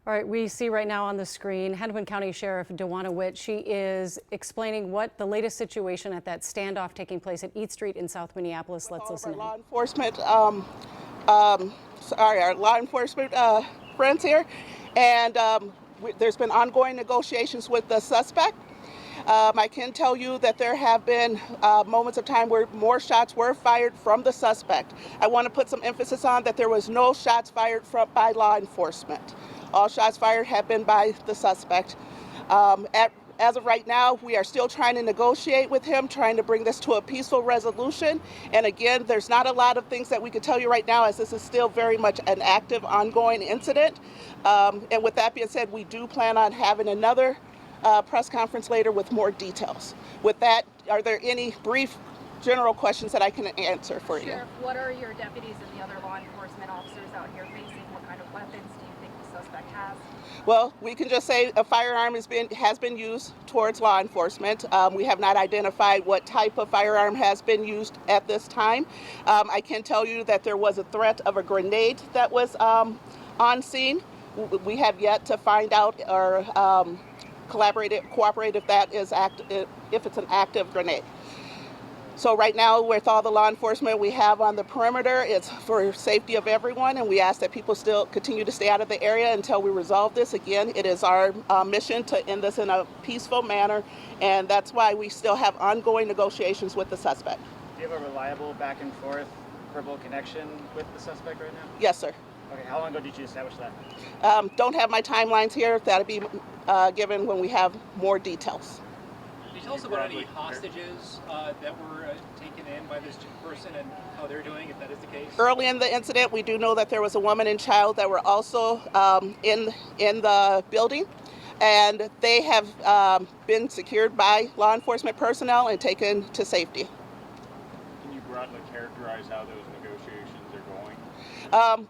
All right, we see right now on the screen Hennepin County Sheriff Dawanna Witt. She is explaining what the latest situation at that standoff taking place at East Street in South Minneapolis. Let's listen in. Law enforcement, our law enforcement friends here, and there's been ongoing negotiations with the suspect. I can tell you that there have been moments of time where more shots were fired from the suspect. I want to put some emphasis on that there was no shots fired by law enforcement. All shots fired have been by the suspect. As of right now, we are still trying to negotiate with him, trying to bring this to a peaceful resolution. And again, there's not a lot of things that we could tell you right now, as this is still very much an active, ongoing incident. And with that being said, we do plan on having another press conference later with more details. With that, are there any brief general questions that I can answer for you? Sheriff, what are your deputies and the other law enforcement officers out here facing? What kind of weapons do you think the suspect has? Well, we can just say a firearm has been used towards law enforcement. We have not identified what type of firearm has been used at this time. I can tell you that there was a threat of a grenade that was on scene. We have yet to find out or cooperate if that is if it's an active grenade. So right now, with all the law enforcement we have on the perimeter, it's for safety of everyone, and we ask that people still continue to stay out of the area until we resolve this. Again, it is our mission to end this in a peaceful manner, and that's why we still have ongoing negotiations with the suspect. Do you have a reliable back and forth verbal connection with the suspect right now? Yes, sir. Okay, how long ago did you establish that? Don't have my timelines here. That'll be given when we have more details. Can you tell us about any hostages that were taken in by this person and how they're doing, if that is the case? Early in the incident, we do know that there was a woman and child that were also in the building, and they have been secured by law enforcement personnel and taken to safety. Can you broadly characterize how those negotiations are going?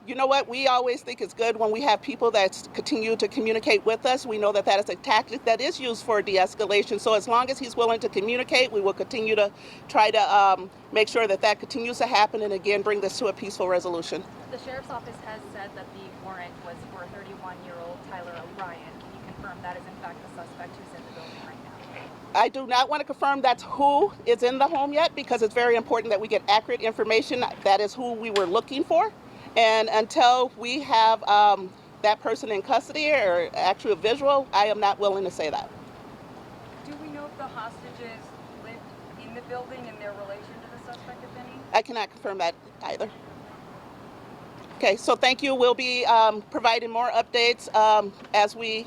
You know what? We always think it's good when we have people that continue to communicate with us. We know that that is a tactic that is used for de-escalation. So as long as he's willing to communicate, we will continue to try to make sure that that continues to happen and again bring this to a peaceful resolution. The sheriff's office has said that the warrant was for 31-year-old Tyler O'Brien. Can you confirm that is in fact the suspect who's in the building right now? I do not want to confirm that's who is in the home yet, because it's very important that we get accurate information. That is who we were looking for. And until we have that person in custody or actual visual, I am not willing to say that. Do we know if the hostages lived in the building and their relation to the suspect, if any? I cannot confirm that either. Okay, so thank you. We'll be providing more updates as we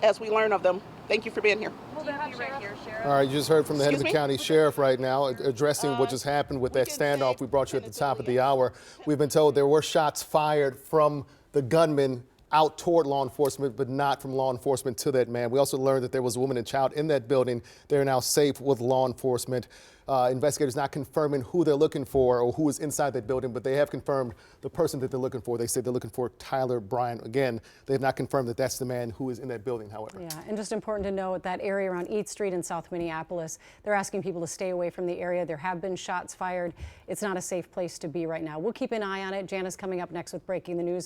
learn of them. Thank you for being here. Will they be right here, Sheriff? All right, you just heard from the Excuse Hennepin me? County Sheriff right now addressing what just happened with that standoff we brought you at the top of the hour. We've been told there were shots fired from the gunman out toward law enforcement, but not from law enforcement to that man. We also learned that there was a woman and child in that building. They're now safe with law enforcement. Investigators not confirming who they're looking for or who is inside that building, but they have confirmed the person that they're looking for. They said they're looking for Tyler Bryant. Again, they have not confirmed that that's the man who is in that building, however. Yeah, and just important to know that area around East Street in South Minneapolis, they're asking people to stay away from the area. There have been shots fired. It's not a safe place to be right now. We'll keep an eye on it. Jana's coming up next with breaking the news.